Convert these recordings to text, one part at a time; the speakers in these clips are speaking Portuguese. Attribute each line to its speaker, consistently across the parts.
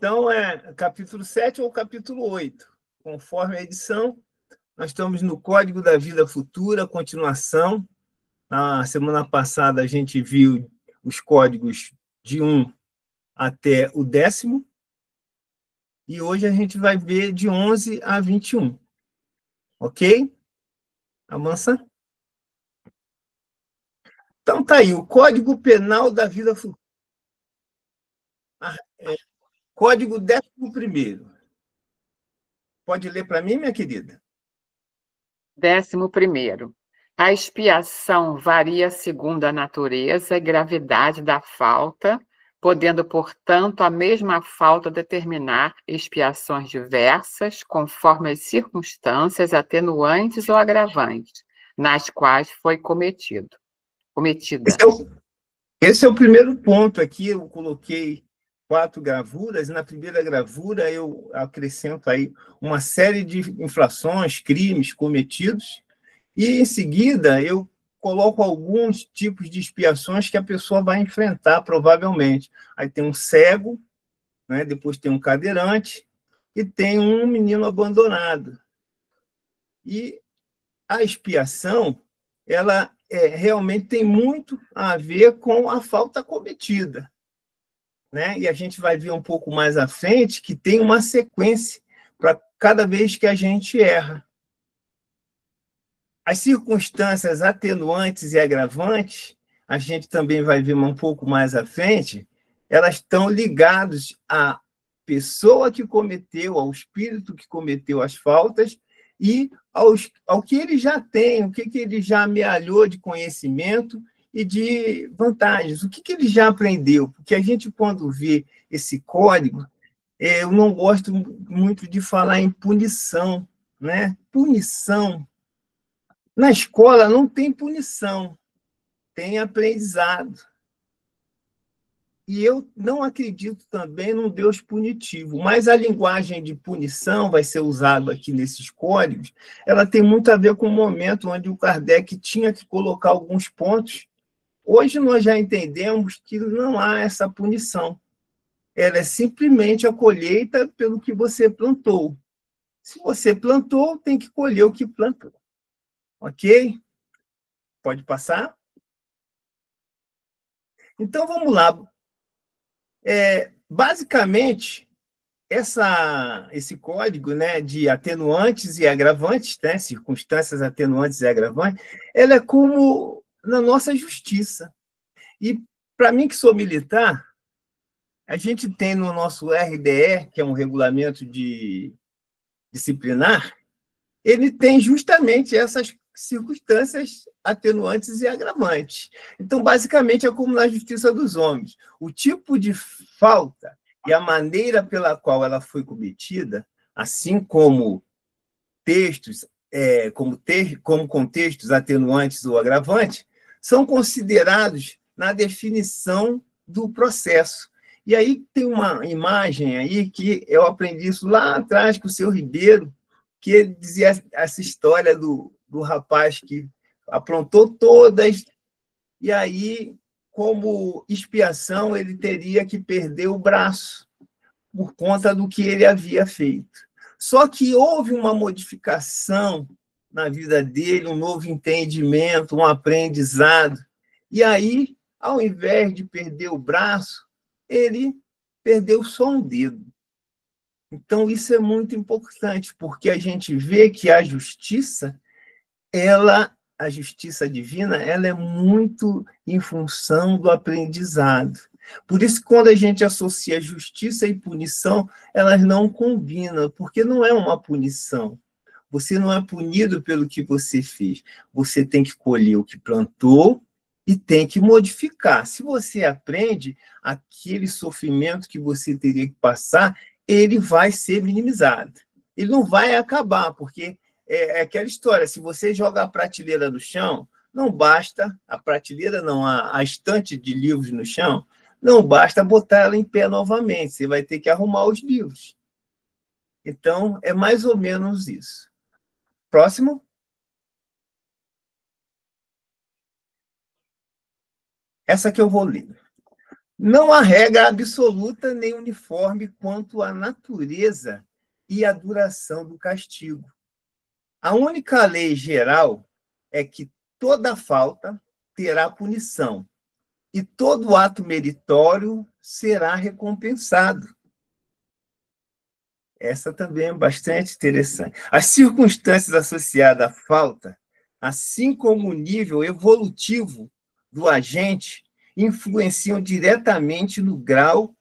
Speaker 1: Então, é capítulo 7 ou capítulo 8, conforme a edição. Nós estamos no Código da Vida Futura, continuação. Na semana passada, a gente viu os códigos de 1 até o 10º, e hoje a gente vai ver de 11 a 21. Ok? Avança. Então, tá aí, o Código Penal da Vida Futura. Código 11º. Pode ler para mim, minha querida?
Speaker 2: 11º. A expiação varia segundo a natureza e gravidade da falta, podendo, portanto, a mesma falta determinar expiações diversas, conforme as circunstâncias atenuantes ou agravantes, nas quais foi cometida.
Speaker 1: Esse é o primeiro ponto aqui. Eu coloquei 4 gravuras, e na primeira gravura eu acrescento aí uma série de infrações, crimes cometidos, e em seguida eu coloco alguns tipos de expiações que a pessoa vai enfrentar, provavelmente. Aí tem um cego, né? Depois tem um cadeirante e tem um menino abandonado. E a expiação, ela realmente tem muito a ver com a falta cometida, né? E a gente vai ver um pouco mais à frente que tem uma sequência para cada vez que a gente erra. As circunstâncias atenuantes e agravantes, a gente também vai ver um pouco mais à frente, elas estão ligadas à pessoa que cometeu, ao espírito que cometeu as faltas e ao que ele já tem, o que ele já amealhou de conhecimento e de vantagens, o que ele já aprendeu. Porque a gente, quando vê esse código, eu não gosto muito de falar em punição, né? Punição. Na escola não tem punição, tem aprendizado. E eu não acredito também num Deus punitivo, mas a linguagem de punição vai ser usada aqui nesses códigos, ela tem muito a ver com o momento onde o Kardec tinha que colocar alguns pontos. Hoje nós já entendemos que não há essa punição. Ela é simplesmente a colheita pelo que você plantou. Se você plantou, tem que colher o que plantou. Ok? Pode passar? Então, vamos lá. Basicamente, esse código, né, de atenuantes e agravantes, né, circunstâncias atenuantes e agravantes, ela é como na nossa justiça. E, para mim, que sou militar, a gente tem no nosso RDE, que é um regulamento disciplinar, ele tem justamente essas circunstâncias atenuantes e agravantes. Então, basicamente, é como na justiça dos homens. O tipo de falta e a maneira pela qual ela foi cometida, assim como textos, como contextos atenuantes ou agravantes, são considerados na definição do processo. E aí tem uma imagem aí que eu aprendi isso lá atrás com o seu Ribeiro, que ele dizia essa história do rapaz que aprontou todas, e aí, como expiação, ele teria que perder o braço por conta do que ele havia feito. Só que houve uma modificação na vida dele, um novo entendimento, um aprendizado. E aí, ao invés de perder o braço, ele perdeu só um dedo. Então, isso é muito importante, porque a gente vê que a justiça, a justiça divina, ela é muito em função do aprendizado. Por isso, quando a gente associa justiça e punição, elas não combinam, porque não é uma punição. Você não é punido pelo que você fez. Você tem que colher o que plantou e tem que modificar. Se você aprende, aquele sofrimento que você teria que passar, ele vai ser minimizado. Ele não vai acabar, porque é aquela história, se você joga a prateleira no chão, não basta, a prateleira não, a estante de livros no chão, não basta botar ela em pé novamente, você vai ter que arrumar os livros. Então, é mais ou menos isso. Próximo. Essa que eu vou ler. Não há regra absoluta nem uniforme quanto à natureza e à duração do castigo. A única lei geral é que toda falta terá punição e todo ato meritório será recompensado. Essa também é bastante interessante. As circunstâncias associadas à falta, assim como o nível evolutivo do agente, influenciam diretamente no grau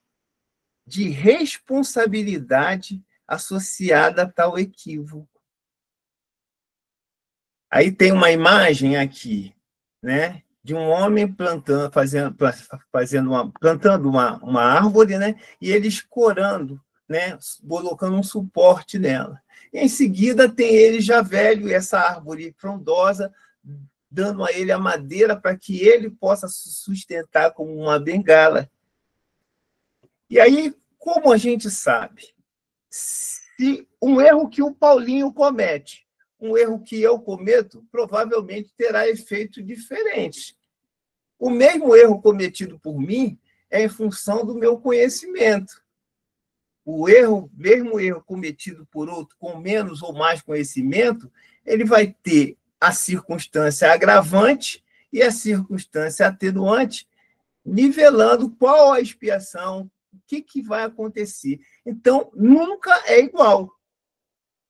Speaker 1: de responsabilidade associada a tal equívoco. Aí tem uma imagem aqui, né, de um homem plantando uma árvore, né, e ele escorando, né, colocando um suporte nela. E em seguida tem ele já velho, essa árvore frondosa, dando a ele a madeira para que ele possa se sustentar como uma bengala. E aí, como a gente sabe, se um erro que o Paulinho comete, um erro que eu cometo, provavelmente terá efeito diferente. O mesmo erro cometido por mim é em função do meu conhecimento. Mesmo erro cometido por outro com menos ou mais conhecimento, ele vai ter a circunstância agravante e a circunstância atenuante, nivelando qual a expiação, o que vai acontecer. Então, nunca é igual,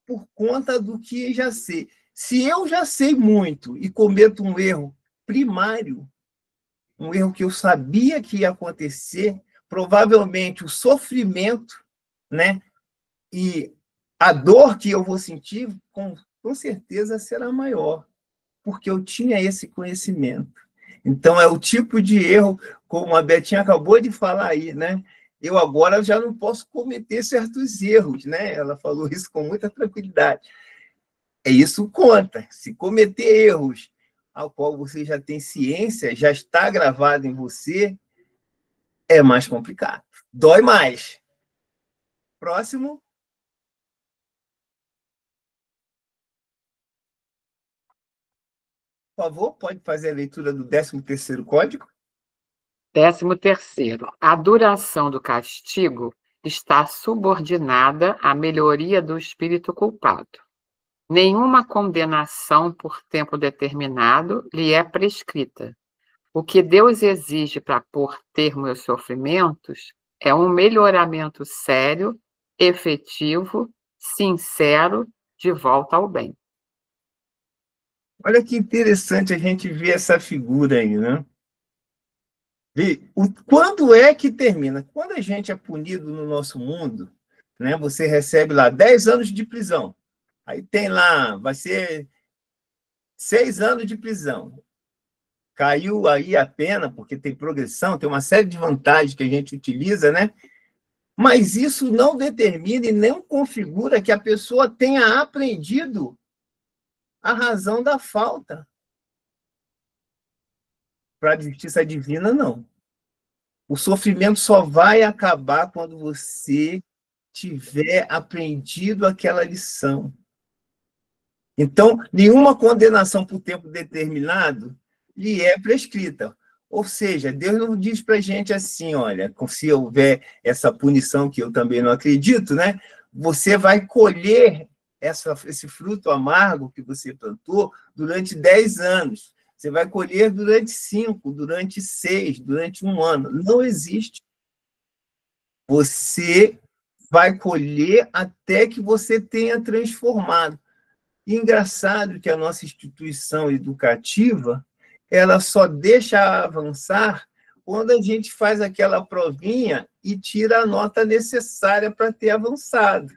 Speaker 1: por conta do que já sei. Se eu já sei muito e cometo um erro primário, um erro que eu sabia que ia acontecer, provavelmente o sofrimento, né, e a dor que eu vou sentir, com certeza será maior, porque eu tinha esse conhecimento. Então, é o tipo de erro, como a Betinha acabou de falar aí, né? Eu agora já não posso cometer certos erros, né? Ela falou isso com muita tranquilidade. Isso conta. Se cometer erros ao qual você já tem ciência, já está gravado em você, é mais complicado. Dói mais. Próximo. Por favor, pode fazer a leitura do 13º código.
Speaker 2: 13º. A duração do castigo está subordinada à melhoria do espírito culpado. Nenhuma condenação por tempo determinado lhe é prescrita. O que Deus exige para pôr termo aos sofrimentos é um melhoramento sério, efetivo, sincero, de volta ao bem.
Speaker 1: Olha que interessante a gente ver essa figura aí, né? Quando é que termina? Quando a gente é punido no nosso mundo, né, você recebe lá 10 anos de prisão. Aí tem lá, vai ser 6 anos de prisão. Caiu aí a pena, porque tem progressão, tem uma série de vantagens que a gente utiliza, né? Mas isso não determina e não configura que a pessoa tenha aprendido a razão da falta. Para a justiça divina, não. O sofrimento só vai acabar quando você tiver aprendido aquela lição. Então, nenhuma condenação por tempo determinado lhe é prescrita. Ou seja, Deus não diz para a gente assim, olha, se houver essa punição, que eu também não acredito, né? Você vai colher esse fruto amargo que você plantou durante 10 anos. Você vai colher durante 5, durante 6, durante 1 ano. Não existe. Você vai colher até que você tenha transformado. E engraçado que a nossa instituição educativa, ela só deixa avançar quando a gente faz aquela provinha e tira a nota necessária para ter avançado.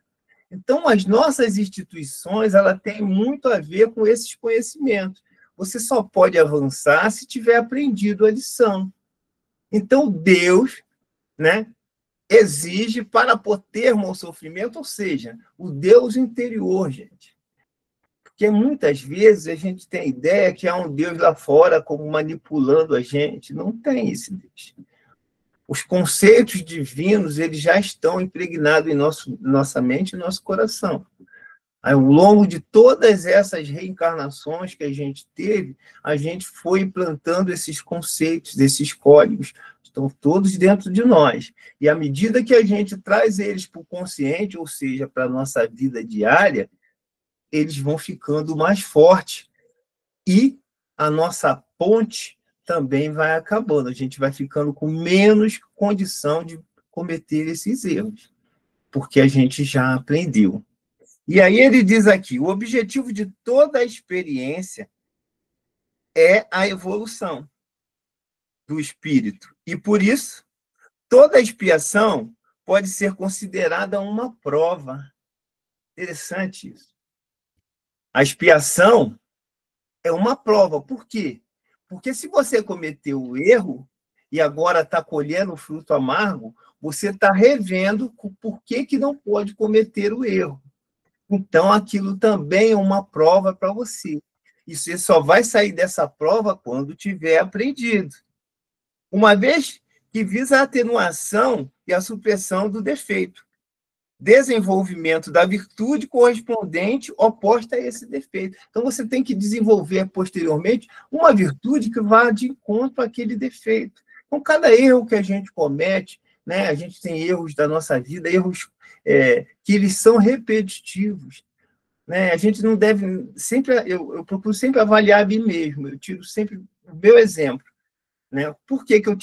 Speaker 1: Então, as nossas instituições, ela tem muito a ver com esses conhecimentos. Você só pode avançar se tiver aprendido a lição. Então, Deus, né, exige para pôr termo ao sofrimento, ou seja, o Deus interior, gente. Porque muitas vezes a gente tem a ideia que há um Deus lá fora como manipulando a gente. Não tem esse Deus. Os conceitos divinos, eles já estão impregnados em nossa mente e nosso coração. Ao longo de todas essas reencarnações que a gente teve, a gente foi implantando esses conceitos, esses códigos, estão todos dentro de nós. E à medida que a gente traz eles para o consciente, ou seja, para a nossa vida diária, eles vão ficando mais fortes. E a nossa ponte também vai acabando. A gente vai ficando com menos condição de cometer esses erros, porque a gente já aprendeu. E aí ele diz aqui, o objetivo de toda a experiência é a evolução do espírito. E, por isso, toda expiação pode ser considerada uma prova. Interessante isso. A expiação é uma prova. Por quê? Porque se você cometeu o erro e agora está colhendo o fruto amargo, você está revendo por que não pode cometer o erro. Então, aquilo também é uma prova para você. E você só vai sair dessa prova quando tiver aprendido. Uma vez que visa a atenuação e a supressão do defeito. Desenvolvimento da virtude correspondente oposta a esse defeito. Então, você tem que desenvolver posteriormente uma virtude que vá de encontro àquele defeito. Então, cada erro que a gente comete, né, a gente tem erros da nossa vida, erros que eles são repetitivos. Né? A gente não deve... Eu procuro sempre avaliar a mim mesmo, eu tiro sempre o meu exemplo. Né? Por que eu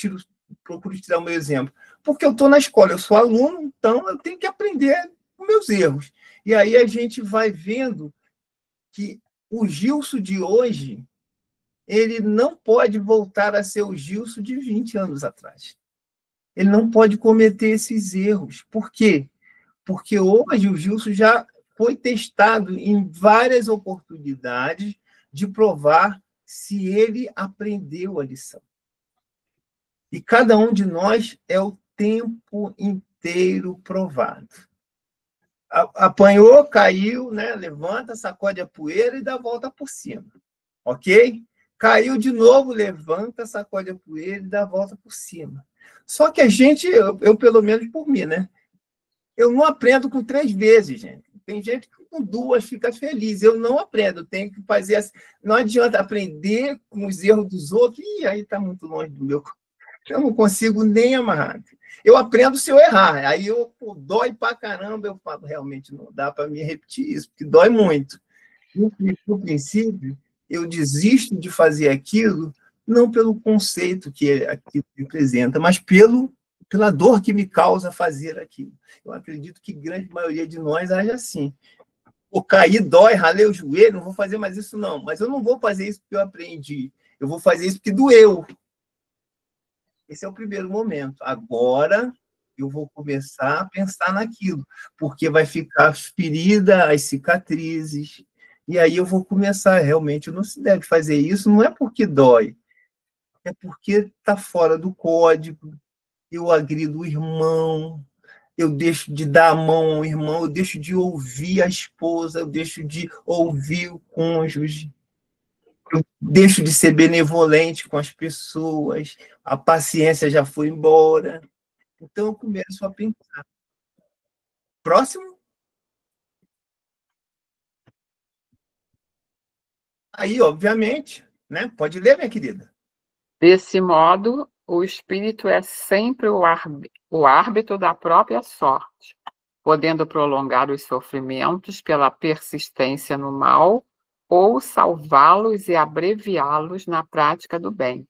Speaker 1: procuro tirar o meu exemplo? Porque eu estou na escola, eu sou aluno, então eu tenho que aprender com meus erros. E aí a gente vai vendo que o Gilson de hoje, ele não pode voltar a ser o Gilson de 20 anos atrás. Ele não pode cometer esses erros. Por quê? Porque hoje o Gilson já foi testado em várias oportunidades de provar se ele aprendeu a lição. E cada um de nós é o tempo inteiro provado. Apanhou, caiu, né? Levanta, sacode a poeira e dá a volta por cima. Ok? Caiu de novo, levanta, sacode a poeira e dá a volta por cima. Só que a gente, eu pelo menos por mim, né? Eu não aprendo com 3 vezes, gente. Tem gente que com 2 fica feliz. Eu não aprendo, eu tenho que fazer assim. Não adianta aprender com os erros dos outros. E aí está muito longe do meu. Eu não consigo nem amarrar. Eu aprendo se eu errar. Aí dói pra caramba. Eu falo, realmente não dá para me repetir isso, porque dói muito. No princípio, eu desisto de fazer aquilo, não pelo conceito que aquilo representa, mas pela dor que me causa fazer aquilo. Eu acredito que grande maioria de nós age assim. Vou cair, dói, ralei o joelho, não vou fazer mais isso, não. Mas eu não vou fazer isso porque eu aprendi. Eu vou fazer isso porque doeu. Esse é o primeiro momento. Agora eu vou começar a pensar naquilo, porque vai ficar ferida as cicatrizes, e aí eu vou começar, realmente, não se deve fazer isso, não é porque dói, é porque está fora do código, eu agrido o irmão, eu deixo de dar a mão ao irmão, eu deixo de ouvir a esposa, eu deixo de ouvir o cônjuge, eu deixo de ser benevolente com as pessoas, a paciência já foi embora. Então, eu começo a pensar. Próximo? Aí, obviamente, né? Pode ler, minha querida.
Speaker 2: Desse modo, o espírito é sempre o árbitro da própria sorte, podendo prolongar os sofrimentos pela persistência no mal ou salvá-los e abreviá-los na prática do bem.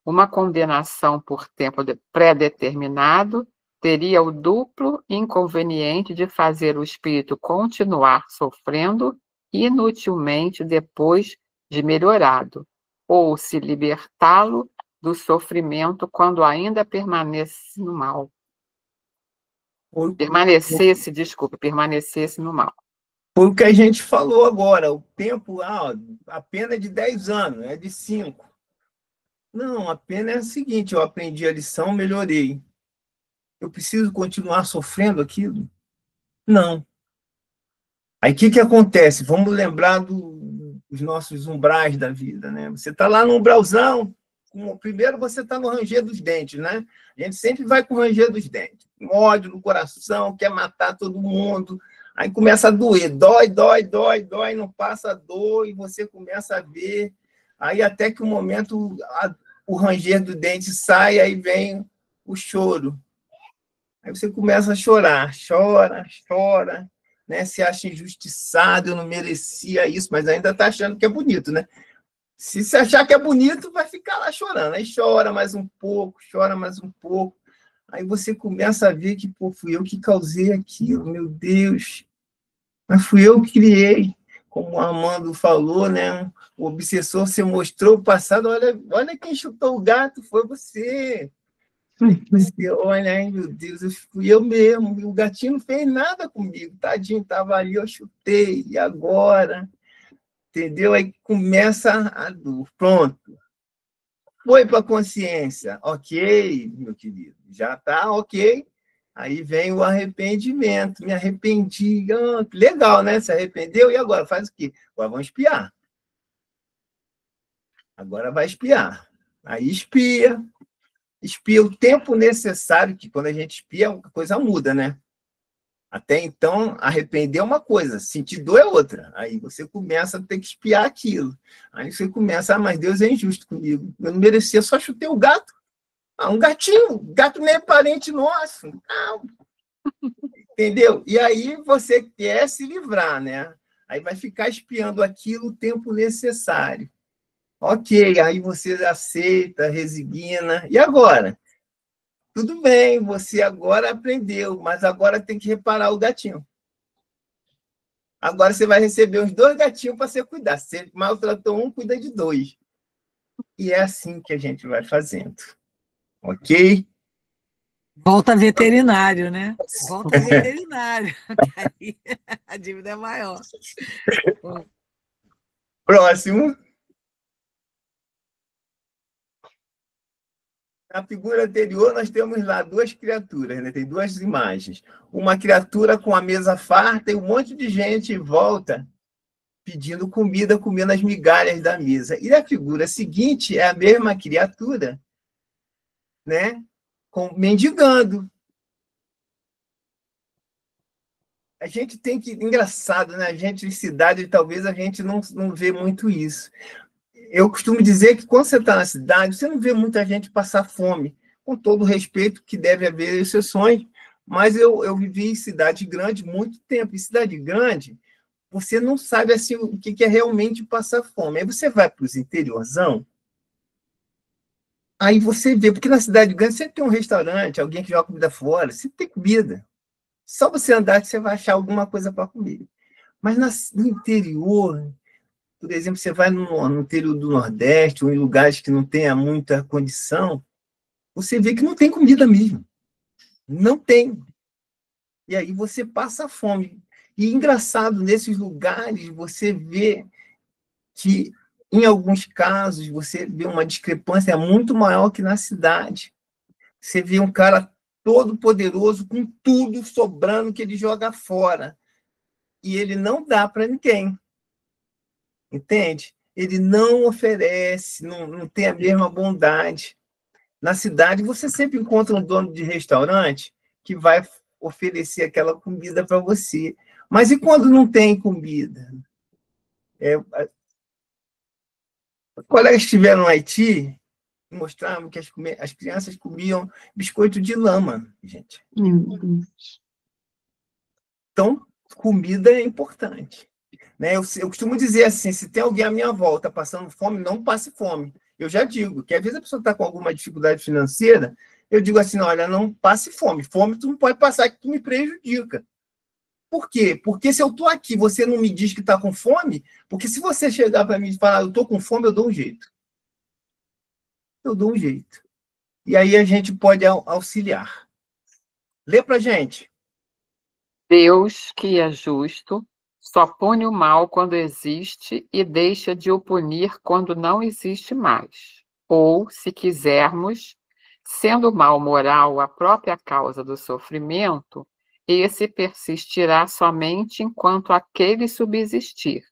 Speaker 2: Uma condenação por tempo pré-determinado teria o duplo inconveniente de fazer o espírito continuar sofrendo inutilmente depois de melhorado, ou se libertá-lo do sofrimento quando ainda permanece no mal. Permanecesse no mal.
Speaker 1: Foi o que a gente falou agora, o tempo, a pena é de 10 anos, é de 5. Não, a pena é a seguinte, eu aprendi a lição, melhorei. Eu preciso continuar sofrendo aquilo? Não. Aí o que acontece? Vamos lembrar dos nossos umbrais da vida, né? Você está lá no umbralzão, primeiro você está no ranger dos dentes, né? A gente sempre vai com o ranger dos dentes. Um ódio no coração, quer matar todo mundo. Aí começa a doer, dói, não passa a dor, e você começa a ver. Aí até que o momento o ranger do dente sai, aí vem o choro. Aí você começa a chorar, chora, né? Se acha injustiçado, eu não merecia isso, mas ainda está achando que é bonito, né? Se você achar que é bonito, vai ficar lá chorando. Aí chora mais um pouco, chora mais um pouco. Aí você começa a ver que, pô, fui eu que causei aquilo, meu Deus. Mas fui eu que criei. Como o Armando falou, né? O obsessor se mostrou o passado. Olha quem chutou o gato, foi você. Você olha, ai, meu Deus, fui eu mesmo. O gatinho não fez nada comigo. Tadinho, estava ali, eu chutei. E agora? Entendeu? Aí começa a dor. Pronto. Foi para a consciência. Ok, meu querido. Já está ok. Aí vem o arrependimento. Me arrependi. Ah, legal, né? Se arrependeu. E agora? Faz o quê? Agora vamos espiar. Agora vai espiar. Aí espia. Espia o tempo necessário, que quando a gente espia, a coisa muda, né? Até então, arrepender é uma coisa, sentir dor é outra. Aí você começa a ter que espiar aquilo. Aí você começa, mas Deus é injusto comigo. Eu não merecia, só chutei o gato. Um gatinho, gato nem é parente nosso. Não. Entendeu? E aí você quer se livrar, né? Aí vai ficar espiando aquilo o tempo necessário. Ok, aí você aceita, resigna. E agora? Tudo bem, você agora aprendeu, mas agora tem que reparar o gatinho. Agora você vai receber os 2 gatinhos para você cuidar. Se maltratou um, cuida de 2. E é assim que a gente vai fazendo. Ok?
Speaker 3: Volta veterinário, né? Volta veterinário. Aí a dívida é maior.
Speaker 1: Próximo. Na figura anterior, nós temos lá 2 criaturas, né? Tem 2 imagens. Uma criatura com a mesa farta e um monte de gente em volta pedindo comida, comendo as migalhas da mesa. E a figura seguinte é a mesma criatura, né? Mendigando. A gente tem que... Engraçado, né? A gente, em cidade, talvez a gente não vê muito isso. Eu costumo dizer que quando você está na cidade, você não vê muita gente passar fome, com todo o respeito que deve haver exceções, mas eu vivi em cidade grande muito tempo. Em cidade grande, você não sabe assim, o que é realmente passar fome. Aí você vai para os interiorzão, aí você vê, porque na cidade grande sempre tem um restaurante, alguém que joga comida fora, sempre tem comida. Só você andar que você vai achar alguma coisa para comer. Mas no interior, por exemplo, você vai no interior do Nordeste ou em lugares que não tenha muita condição, você vê que não tem comida mesmo. Não tem. E aí você passa fome. E engraçado, nesses lugares, você vê que, em alguns casos, você vê uma discrepância muito maior que na cidade. Você vê um cara todo poderoso, com tudo sobrando que ele joga fora. E ele não dá para ninguém. Entende? Ele não oferece, não tem a mesma bondade. Na cidade, você sempre encontra um dono de restaurante que vai oferecer aquela comida para você. Mas e quando não tem comida? Colegas que estiveram no Haiti mostraram que as crianças comiam biscoito de lama, gente. Então, comida é importante. Né? Eu costumo dizer assim, se tem alguém à minha volta passando fome, não passe fome. Eu já digo, que às vezes a pessoa está com alguma dificuldade financeira, eu digo assim, olha, não passe fome. Fome tu não pode passar, que tu me prejudica. Por quê? Porque se eu estou aqui, você não me diz que está com fome, porque se você chegar para mim e falar, eu estou com fome, eu dou um jeito. Eu dou um jeito. E aí a gente pode auxiliar. Lê para a gente.
Speaker 2: Deus, que é justo, só pune o mal quando existe e deixa de o punir quando não existe mais. Ou, se quisermos, sendo o mal moral a própria causa do sofrimento, esse persistirá somente enquanto aquele subsistir,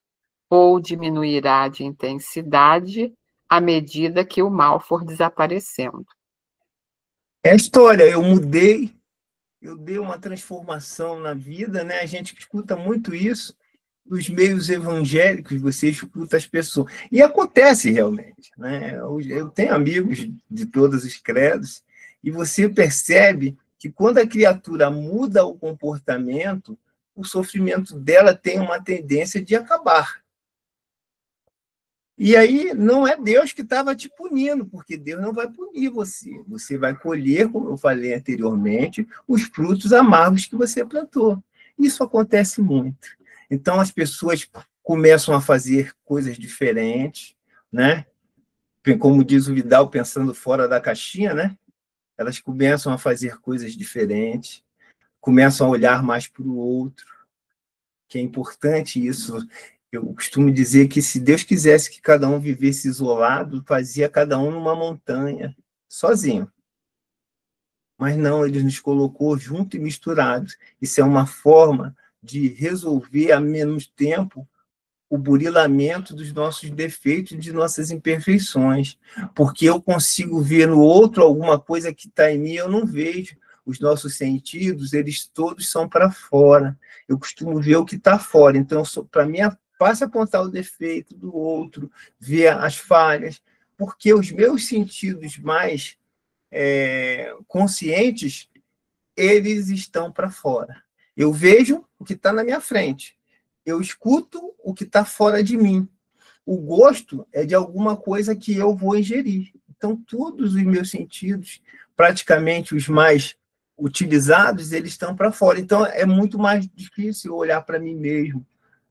Speaker 2: ou diminuirá de intensidade à medida que o mal for desaparecendo.
Speaker 1: É a história, eu mudei, eu dei uma transformação na vida, né? A gente escuta muito isso, nos meios evangélicos, você escuta as pessoas. E acontece realmente, né? Eu tenho amigos de todos os credos, e você percebe que quando a criatura muda o comportamento, o sofrimento dela tem uma tendência de acabar. E aí não é Deus que estava te punindo, porque Deus não vai punir você. Você vai colher, como eu falei anteriormente, os frutos amargos que você plantou. Isso acontece muito. Então as pessoas começam a fazer coisas diferentes, né? Como diz o Vidal, pensando fora da caixinha, né? Elas começam a fazer coisas diferentes, começam a olhar mais para o outro, que é importante isso. Eu costumo dizer que se Deus quisesse que cada um vivesse isolado, fazia cada um numa montanha, sozinho. Mas não, ele nos colocou junto e misturados. Isso é uma forma de resolver a menos tempo o burilamento dos nossos defeitos, de nossas imperfeições, porque eu consigo ver no outro alguma coisa que está em mim, eu não vejo. Os nossos sentidos, eles todos são para fora. Eu costumo ver o que está fora. Então, para mim, passa a apontar o defeito do outro, ver as falhas, porque os meus sentidos mais conscientes, eles estão para fora. Eu vejo o que está na minha frente. Eu escuto o que está fora de mim. O gosto é de alguma coisa que eu vou ingerir. Então, todos os meus sentidos, praticamente os mais utilizados, eles estão para fora. Então, é muito mais difícil olhar para mim mesmo,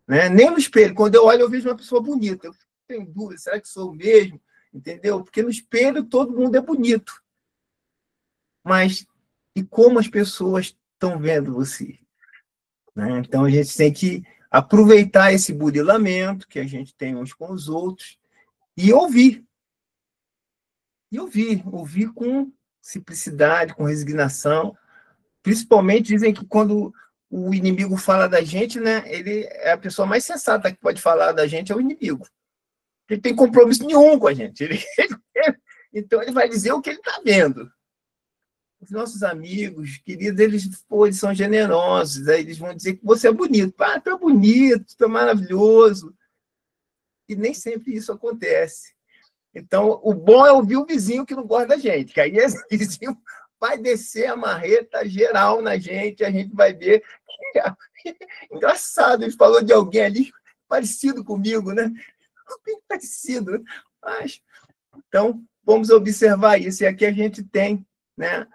Speaker 1: né? Nem no espelho. Quando eu olho, eu vejo uma pessoa bonita. Eu tenho dúvida, será que sou eu mesmo? Entendeu? Porque no espelho todo mundo é bonito. Mas e como as pessoas estão vendo você? Né? Então, a gente tem que aproveitar esse burilamento que a gente tem uns com os outros e ouvir. E ouvir com simplicidade, com resignação. Principalmente, dizem que quando o inimigo fala da gente, né, ele é a pessoa mais sensata que pode falar da gente, é o inimigo. Ele tem compromisso nenhum com a gente. Então, ele vai dizer o que ele está vendo. Os nossos amigos, queridos, eles são generosos, aí eles vão dizer que você é bonito. Ah, tu é bonito, tu é maravilhoso. E nem sempre isso acontece. Então, o bom é ouvir o vizinho que não gosta da gente, que aí esse vizinho vai descer a marreta geral na gente, a gente vai ver. Engraçado, ele falou de alguém ali parecido comigo, né? Bem parecido. Mas, então, vamos observar isso. E aqui a gente tem, né,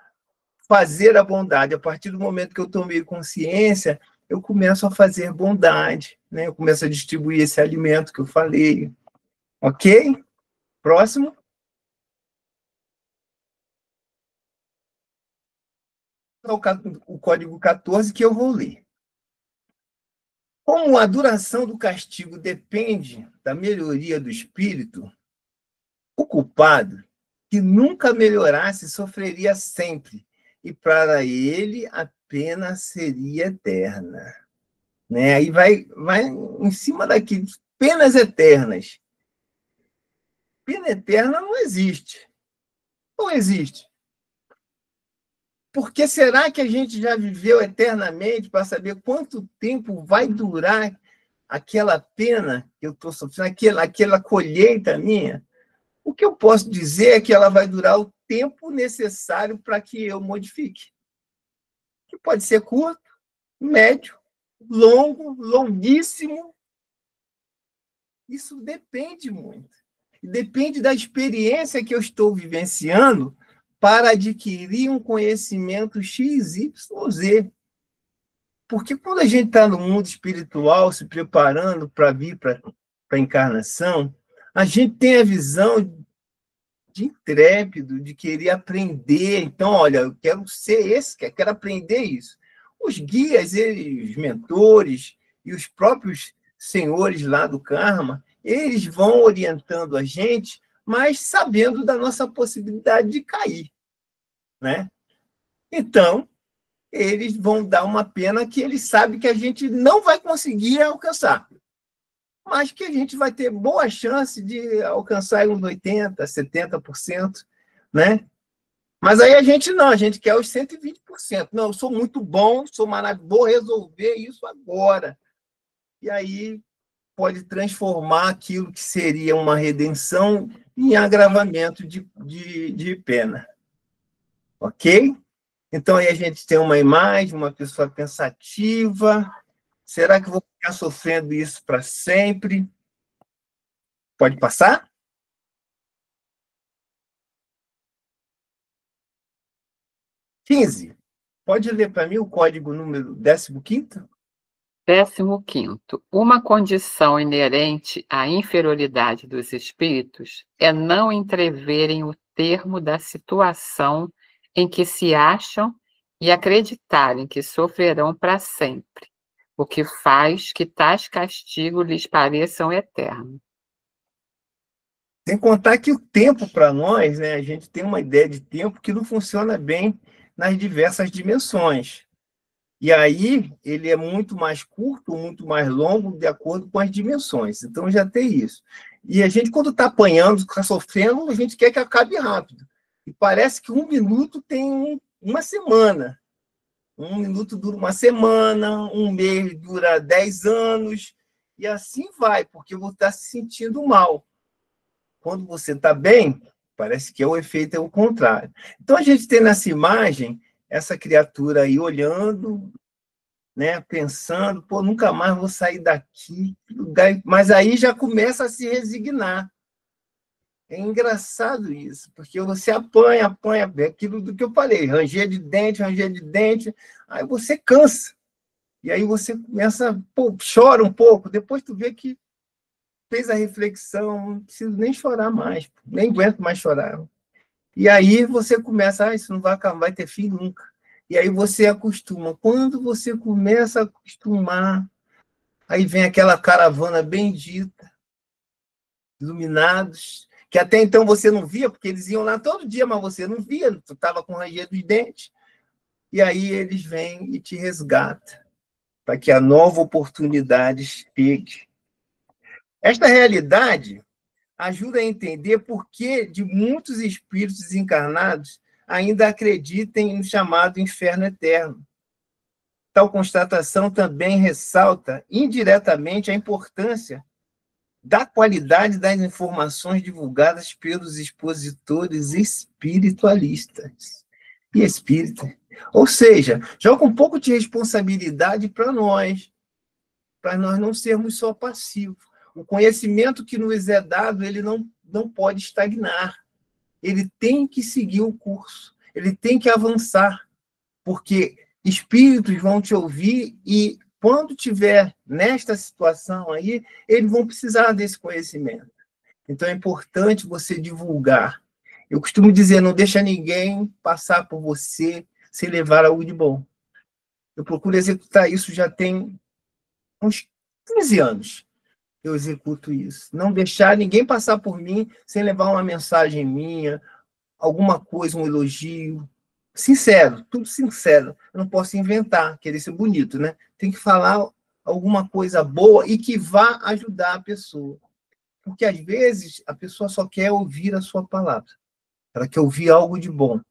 Speaker 1: fazer a bondade. A partir do momento que eu tomei consciência, eu começo a fazer bondade, né? Eu começo a distribuir esse alimento que eu falei. Ok? Próximo. O código 14 que eu vou ler. Como a duração do castigo depende da melhoria do espírito, o culpado, que nunca melhorasse, sofreria sempre, e para ele a pena seria eterna. Né? Aí vai em cima daquilo, penas eternas. Pena eterna não existe. Não existe. Porque será que a gente já viveu eternamente para saber quanto tempo vai durar aquela pena que eu estou sofrendo, aquela colheita minha? O que eu posso dizer é que ela vai durar o tempo necessário para que eu modifique. Que pode ser curto, médio, longo, longuíssimo. Isso depende muito. Depende da experiência que eu estou vivenciando para adquirir um conhecimento X, Y, Z. Porque quando a gente está no mundo espiritual, se preparando para vir para a encarnação, a gente tem a visão de intrépido, de querer aprender. Então, olha, eu quero ser esse, quero aprender isso. Os guias, os mentores e os próprios senhores lá do karma, eles vão orientando a gente, mas sabendo da nossa possibilidade de cair, né? Então, eles vão dar uma pena que eles sabem que a gente não vai conseguir alcançar, mas que a gente vai ter boa chance de alcançar uns 80%, 70%, né? Mas aí a gente não, a gente quer os 120%. Não, eu sou muito bom, sou maravilhoso, vou resolver isso agora. e aí pode transformar aquilo que seria uma redenção em agravamento de pena. Ok? Então, aí a gente tem uma imagem, uma pessoa pensativa. Será que eu vou ficar sofrendo isso para sempre? Pode passar? Pode ler para mim o código número 15º?
Speaker 2: 15º. Uma condição inerente à inferioridade dos espíritos é não entreverem o termo da situação em que se acham e acreditarem que sofrerão para sempre, o que faz que tais castigos lhes pareçam eternos.
Speaker 1: Sem contar que o tempo para nós, né, a gente tem uma ideia de tempo que não funciona bem nas diversas dimensões. E aí ele é muito mais curto, muito mais longo, de acordo com as dimensões. Então já tem isso. E a gente, quando está apanhando, está sofrendo, a gente quer que acabe rápido. E parece que 1 minuto tem uma semana. 1 minuto dura uma semana, 1 mês dura 10 anos, e assim vai, porque você está se sentindo mal. Quando você está bem, parece que o efeito é o contrário. Então, a gente tem nessa imagem essa criatura aí olhando, né, pensando, pô, nunca mais vou sair daqui. Mas aí já começa a se resignar. É engraçado isso, porque você apanha, é aquilo do que eu falei, ranger de dente, aí você cansa. E aí você começa, pô, chora um pouco, depois tu vê que fez a reflexão, não preciso nem chorar mais, nem aguento mais chorar. E aí você começa, isso não vai acabar, vai ter fim nunca. E aí você acostuma. Quando você começa a acostumar, aí vem aquela caravana bendita, iluminados, que até então você não via, porque eles iam lá todo dia, mas você não via, tu estava com ranger dos dentes. E aí eles vêm e te resgatam, para que a nova oportunidade chegue. Esta realidade ajuda a entender por que de muitos espíritos desencarnados ainda acreditem no chamado inferno eterno. Tal constatação também ressalta indiretamente a importância da qualidade das informações divulgadas pelos expositores espiritualistas e espíritas. Ou seja, joga um pouco de responsabilidade para nós não sermos só passivos. O conhecimento que nos é dado, ele não pode estagnar. Ele tem que seguir o curso, ele tem que avançar, porque espíritos vão te ouvir e, quando tiver nesta situação aí, eles vão precisar desse conhecimento. Então, é importante você divulgar. Eu costumo dizer, não deixa ninguém passar por você sem levar algo de bom. Eu procuro executar isso já tem uns 15 anos. Eu executo isso. Não deixar ninguém passar por mim sem levar uma mensagem minha, alguma coisa, um elogio. Sincero, tudo sincero. Eu não posso inventar, querer ser bonito, né? Tem que falar alguma coisa boa e que vá ajudar a pessoa. Porque, às vezes, a pessoa só quer ouvir a sua palavra. Ela quer ouvir algo de bom.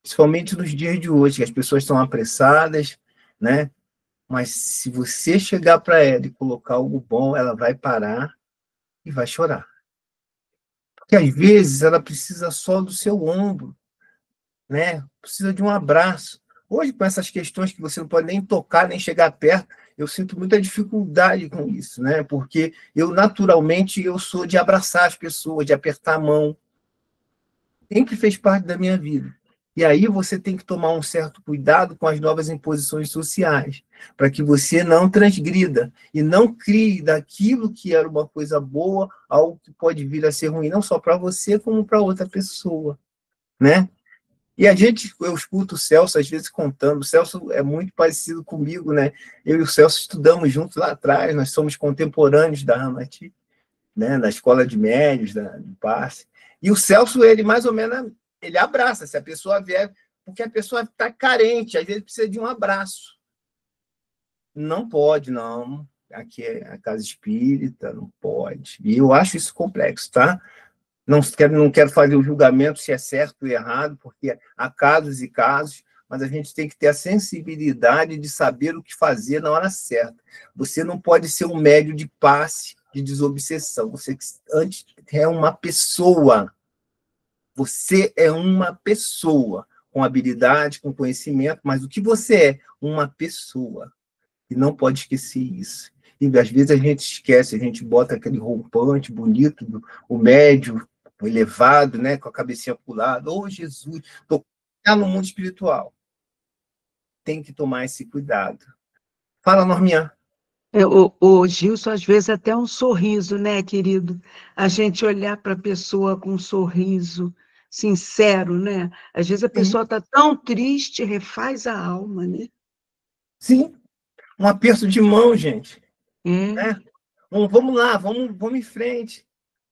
Speaker 1: Principalmente nos dias de hoje, que as pessoas estão apressadas, né? Mas se você chegar para ela e colocar algo bom, ela vai parar e vai chorar. Porque, às vezes, ela precisa só do seu ombro, né? Precisa de um abraço. Hoje, com essas questões que você não pode nem tocar, nem chegar perto, eu sinto muita dificuldade com isso, né? Porque naturalmente, eu sou de abraçar as pessoas, de apertar a mão. Sempre fez parte da minha vida. E aí você tem que tomar um certo cuidado com as novas imposições sociais, para que você não transgrida e não crie daquilo que era uma coisa boa algo que pode vir a ser ruim, não só para você, como para outra pessoa, né? E eu escuto o Celso, às vezes, contando. O Celso é muito parecido comigo, né? Eu e o Celso estudamos juntos lá atrás, nós somos contemporâneos da Ramati, né? Da Escola de Médios, do Passe. E o Celso, ele mais ou menos, ele abraça, se a pessoa vier, porque a pessoa está carente, às vezes precisa de um abraço. Não pode, não. Aqui é a casa espírita, não pode. E eu acho isso complexo, tá? Não quero fazer o julgamento se é certo ou errado, porque há casos e casos, mas a gente tem que ter a sensibilidade de saber o que fazer na hora certa. Você não pode ser um médio de passe, de desobsessão. Você antes é uma pessoa. Você é uma pessoa com habilidade, com conhecimento, mas o que você é? Uma pessoa. E não pode esquecer isso. E às vezes a gente esquece, a gente bota aquele roupante bonito, o médio, o elevado, né, com a cabecinha pro lado. Oh, Jesus, estou no mundo espiritual. Tem que tomar esse cuidado. Fala, Norminha.
Speaker 4: O Gilson, às vezes, até um sorriso, né, querido? A gente olhar para a pessoa com um sorriso sincero, né? Às vezes a pessoa está tão triste, refaz a alma, né?
Speaker 1: Sim, um aperto de mão, gente.
Speaker 4: É.
Speaker 1: Vamos lá, vamos em frente.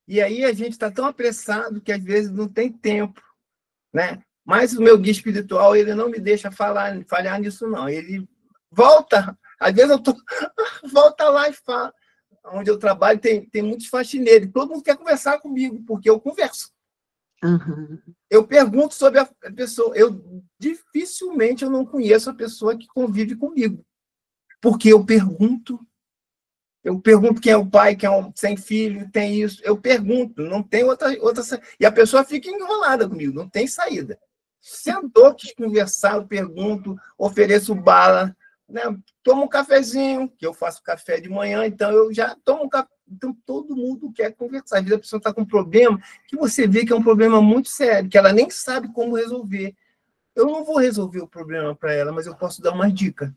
Speaker 1: E aí a gente está tão apressado que às vezes não tem tempo, né? Mas o meu guia espiritual, ele não me deixa falhar nisso, não. Ele volta, às vezes eu tô, volta lá e fala. Onde eu trabalho tem muitos faxineiros, todo mundo quer conversar comigo, porque eu converso.
Speaker 4: Uhum.
Speaker 1: Eu pergunto sobre a pessoa, dificilmente eu não conheço a pessoa que convive comigo, porque eu pergunto quem é o pai, quem é o sem filho, tem isso. Eu pergunto, não tem outra. E a pessoa fica enrolada comigo, não tem saída. Sentou, quis conversar, eu pergunto, ofereço bala, né? Tomo um cafezinho, que eu faço café de manhã, então eu já tomo um café. Então todo mundo quer conversar. Às vezes a pessoa está com um problema que você vê que é um problema muito sério, que ela nem sabe como resolver. Eu não vou resolver o problema para ela, mas eu posso dar uma dica.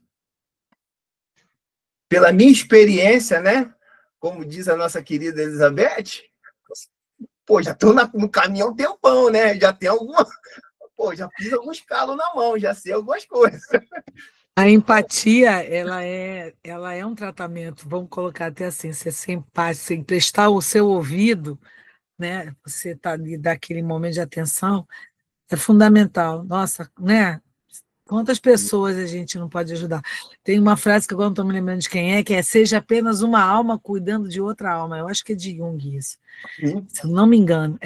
Speaker 1: Pela minha experiência, né? Como diz a nossa querida Elizabeth, pô, já estou no caminho há um tempão, né? Já tem alguma. Pô, já fiz alguns calos na mão, já sei algumas coisas.
Speaker 3: A empatia, ela é um tratamento, vamos colocar até assim, você ser empático, você emprestar o seu ouvido, né? Você está ali, daquele momento de atenção, é fundamental. Nossa, né? Quantas pessoas a gente não pode ajudar? Tem uma frase que agora não estou me lembrando de quem é, que é seja apenas uma alma cuidando de outra alma. Eu acho que é de Jung isso. Se eu não me engano.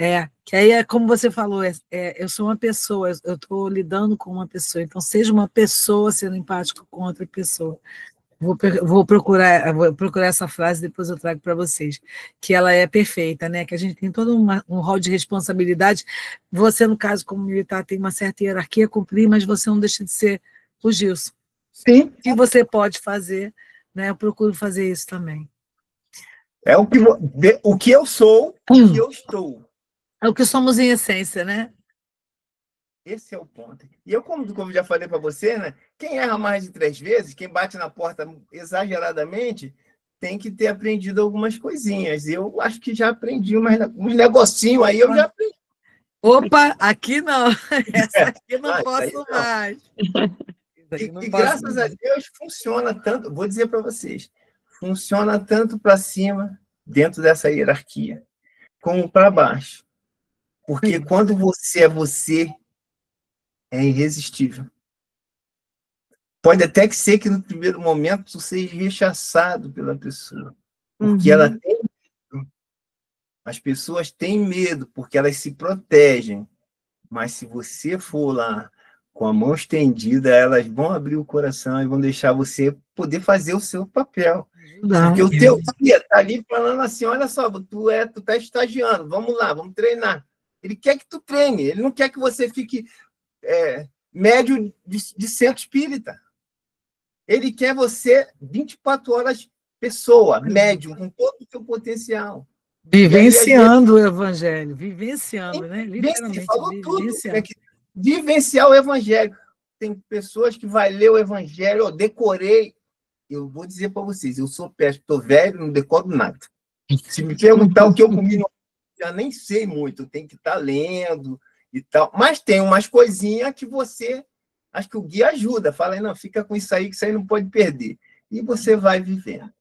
Speaker 3: Que aí é como você falou, eu sou uma pessoa, eu estou lidando com uma pessoa, então seja uma pessoa sendo empático com outra pessoa. Vou procurar essa frase, depois eu trago para vocês, que ela é perfeita, né? Que a gente tem todo um rol de responsabilidade. Você, no caso, como militar, tem uma certa hierarquia a cumprir, mas você não deixa de ser o Gilson.
Speaker 1: Sim.
Speaker 3: O que você pode fazer, né? Eu procuro fazer isso também.
Speaker 1: É o que eu sou, o que eu estou.
Speaker 3: É o que somos em essência, né?
Speaker 1: Esse é o ponto. E eu, como já falei para você, né? Quem erra mais de 3 vezes, quem bate na porta exageradamente, tem que ter aprendido algumas coisinhas. Eu acho que já aprendi uns negocinhos aí, eu já aprendi.
Speaker 3: Opa, aqui não. Essa aqui não posso
Speaker 1: não.
Speaker 3: mais.
Speaker 1: E graças a Deus funciona tanto, vou dizer para vocês, funciona tanto para cima, dentro dessa hierarquia, como para baixo. Porque quando você é você, é irresistível. Pode até que ser que no primeiro momento você seja rechaçado pela pessoa, porque ela tem medo. As pessoas têm medo, porque elas se protegem. Mas se você for lá com a mão estendida, elas vão abrir o coração e vão deixar você poder fazer o seu papel. Porque o teu guia está ali falando assim, olha só, tu tá estagiando, vamos lá, vamos treinar. Ele quer que tu treine, ele não quer que você fique médio de centro espírita. Ele quer você 24 horas pessoa, médium, com todo o seu potencial.
Speaker 3: Vivenciando o evangelho, vivenciando, né?
Speaker 1: Literalmente. Falou tudo. Né? Vivenciar o evangelho. Tem pessoas que vai ler o evangelho, eu decorei. Eu vou dizer para vocês, eu sou péssimo, estou velho, não decoro nada. Se me perguntar o que eu comi, já nem sei muito, eu tenho que estar lendo e tal. Mas tem umas coisinhas que você, acho que o guia ajuda, fala aí, não, fica com isso aí, que isso aí não pode perder. E você vai vivendo.